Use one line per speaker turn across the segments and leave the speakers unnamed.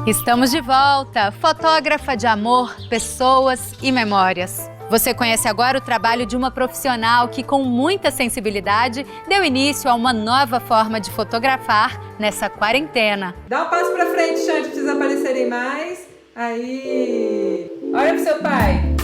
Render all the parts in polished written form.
Estamos de volta, fotógrafa de amor, pessoas e memórias. Você conhece agora o trabalho de uma profissional que, com muita sensibilidade, deu início a uma nova forma de fotografar nessa quarentena.
Dá um passo pra frente, Xande, pra vocês aparecerem mais. Aí! Olha pro seu pai!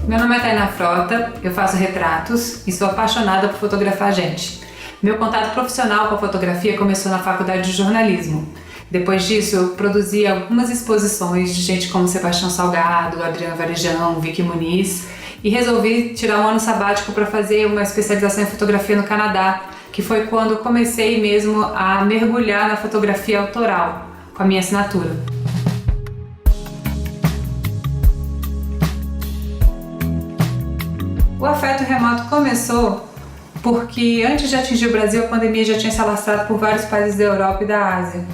Meu nome é Tainá Frota, eu faço retratos e sou apaixonada por fotografar gente. Meu contato profissional com a fotografia começou na faculdade de jornalismo. Depois disso, eu produzi algumas exposições de gente como Sebastião Salgado, Adriana Varejão, Vicky Muniz e resolvi tirar um ano sabático para fazer uma especialização em fotografia no Canadá, que foi quando comecei mesmo a mergulhar na fotografia autoral, com a minha assinatura. O afeto remoto começou porque antes de atingir o Brasil, a pandemia já tinha se alastrado por vários países da Europa e da Ásia.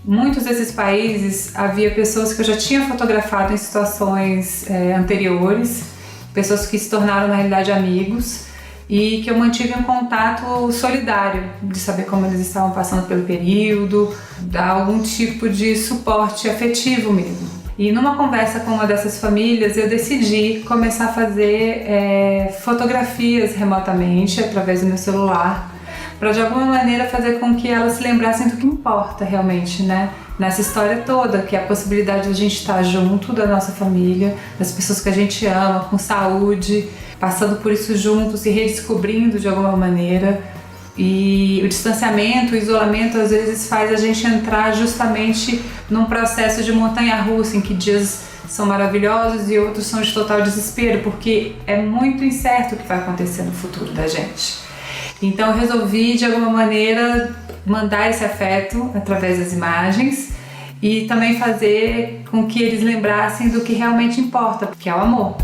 Muitos desses países havia pessoas que eu já tinha fotografado em situações anteriores, pessoas que se tornaram na realidade amigos e que eu mantive um contato solidário, de saber como eles estavam passando pelo período, dar algum tipo de suporte afetivo mesmo. E numa conversa com uma dessas famílias, eu decidi começar a fazer fotografias remotamente, através do meu celular, para de alguma maneira fazer com que elas se lembrassem do que importa realmente, né? Nessa história toda, que é a possibilidade de a gente estar junto da nossa família, das pessoas que a gente ama, com saúde, passando por isso juntos, se redescobrindo de alguma maneira. E o distanciamento, o isolamento, às vezes faz a gente entrar justamente num processo de montanha-russa, em que dias são maravilhosos e outros são de total desespero, porque é muito incerto o que vai acontecer no futuro da gente. Então eu resolvi, de alguma maneira, mandar esse afeto através das imagens e também fazer com que eles lembrassem do que realmente importa, que é o amor.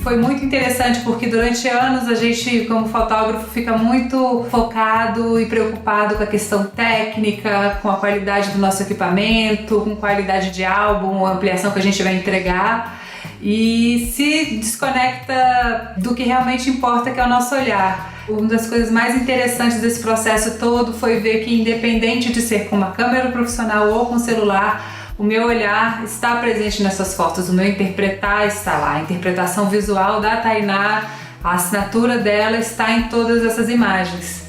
Foi muito interessante porque durante anos a gente, como fotógrafo, fica muito focado e preocupado com a questão técnica, com a qualidade do nosso equipamento, com qualidade de álbum, a ampliação que a gente vai entregar, e se desconecta do que realmente importa, que é o nosso olhar. Uma das coisas mais interessantes desse processo todo foi ver que, independente de ser com uma câmera profissional ou com celular, o meu olhar está presente nessas fotos, o meu interpretar está lá, a interpretação visual da Tainá, a assinatura dela está em todas essas imagens.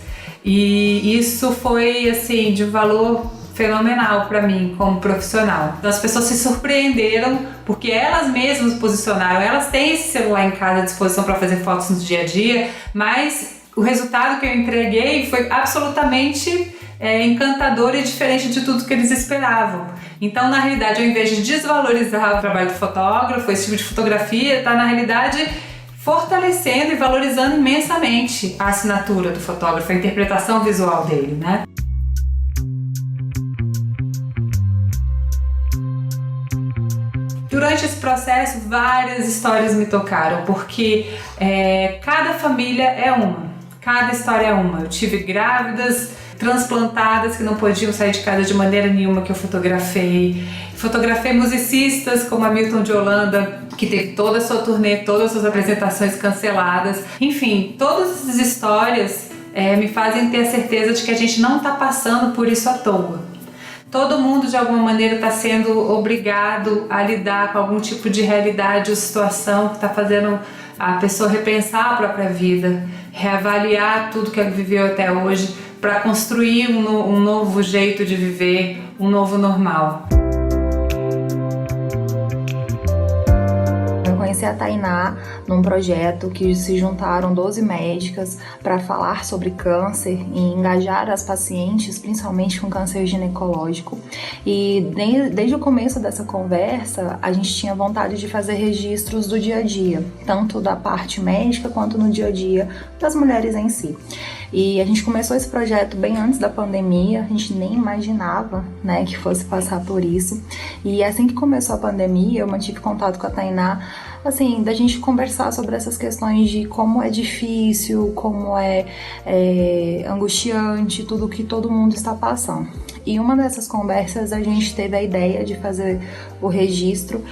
E isso foi, assim, de valor fenomenal para mim como profissional. As pessoas se surpreenderam porque elas mesmas posicionaram, elas têm esse celular em casa à disposição para fazer fotos no dia a dia, mas o resultado que eu entreguei foi absolutamente encantador e diferente de tudo que eles esperavam. Então, na realidade, ao invés de desvalorizar o trabalho do fotógrafo, esse tipo de fotografia está, na realidade, fortalecendo e valorizando imensamente a assinatura do fotógrafo, a interpretação visual dele, né? Durante esse processo, várias histórias me tocaram, porque cada família é uma, cada história é uma. Eu tive grávidas, transplantadas que não podiam sair de casa de maneira nenhuma que eu fotografei. Fotografei musicistas como Hamilton de Holanda, que teve toda a sua turnê, todas as suas apresentações canceladas. Enfim, todas essas histórias me fazem ter a certeza de que a gente não está passando por isso à toa. Todo mundo, de alguma maneira, está sendo obrigado a lidar com algum tipo de realidade ou situação que está fazendo a pessoa repensar a própria vida, reavaliar tudo que ela viveu até hoje, para construir um novo jeito de viver, um novo normal.
Eu conheci a Tainá num projeto que se juntaram 12 médicas para falar sobre câncer e engajar as pacientes, principalmente com câncer ginecológico. E desde o começo dessa conversa, a gente tinha vontade de fazer registros do dia a dia, tanto da parte médica quanto no dia a dia das mulheres em si. E a gente começou esse projeto bem antes da pandemia, a gente nem imaginava, né, que fosse passar por isso. E assim que começou a pandemia, eu mantive contato com a Tainá, assim, da gente conversar sobre essas questões de como é difícil, como é angustiante, tudo que todo mundo está passando. E uma dessas conversas a gente teve a ideia de fazer o registro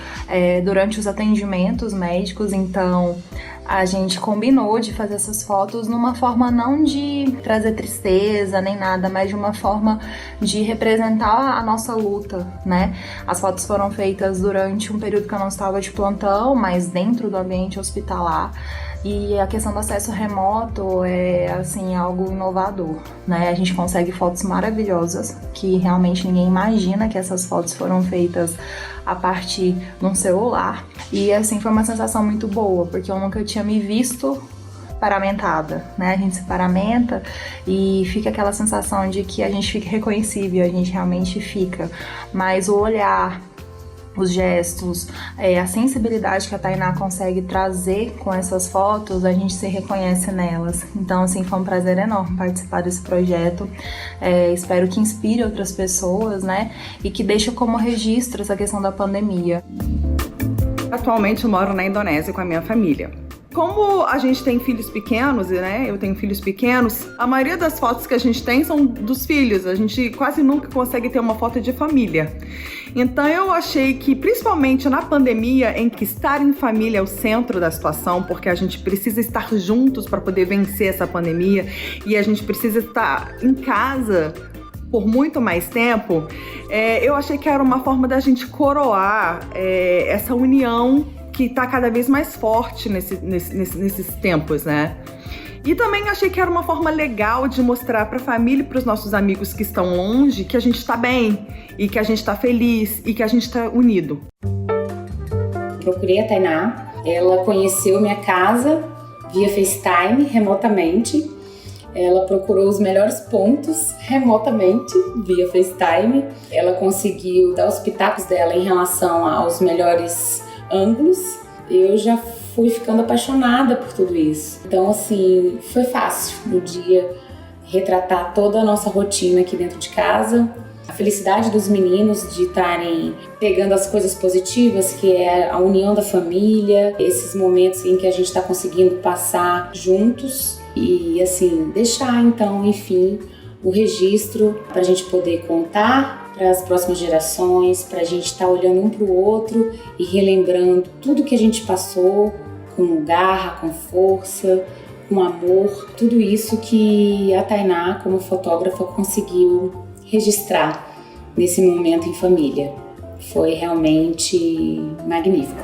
durante os atendimentos médicos, então a gente combinou de fazer essas fotos numa forma não de trazer tristeza nem nada, mas de uma forma de representar a nossa luta, né? As fotos foram feitas durante um período que eu não estava de plantão, mas dentro do ambiente hospitalar. E a questão do acesso remoto é, assim, algo inovador, né? A gente consegue fotos maravilhosas que realmente ninguém imagina que essas fotos foram feitas a partir de um celular. E, assim, foi uma sensação muito boa, porque eu nunca tinha me visto paramentada, né? A gente se paramenta e fica aquela sensação de que a gente fica reconhecível, a gente realmente fica. Mas o olhar, os gestos, a sensibilidade que a Tainá consegue trazer com essas fotos, a gente se reconhece nelas. Então, assim, foi um prazer enorme participar desse projeto. Espero que inspire outras pessoas, né? E que deixe como registro essa questão da pandemia.
Atualmente eu moro na Indonésia com a minha família. Como a gente tem filhos pequenos, né? Eu tenho filhos pequenos, a maioria das fotos que a gente tem são dos filhos. A gente quase nunca consegue ter uma foto de família. Então eu achei que, principalmente na pandemia, em que estar em família é o centro da situação, porque a gente precisa estar juntos para poder vencer essa pandemia e a gente precisa estar em casa por muito mais tempo, eu achei que era uma forma da gente coroar essa união que está cada vez mais forte nesses tempos, né? E também achei que era uma forma legal de mostrar para a família e para os nossos amigos que estão longe que a gente está bem, e que a gente está feliz, e que a gente está unido.
Procurei a Tainá, ela conheceu minha casa via FaceTime, remotamente. Ela procurou os melhores pontos remotamente, via FaceTime. Ela conseguiu dar os pitacos dela em relação aos melhores ângulos. Eu já fui ficando apaixonada por tudo isso. Então, assim, foi fácil no dia retratar toda a nossa rotina aqui dentro de casa. A felicidade dos meninos de estarem pegando as coisas positivas, que é a união da família, esses momentos em que a gente está conseguindo passar juntos e, assim, deixar, então, enfim, o registro para a gente poder contar para as próximas gerações, para a gente estar olhando um para o outro e relembrando tudo que a gente passou com garra, com força, com amor, tudo isso que a Tainá, como fotógrafa, conseguiu registrar nesse momento em família. Foi realmente magnífico.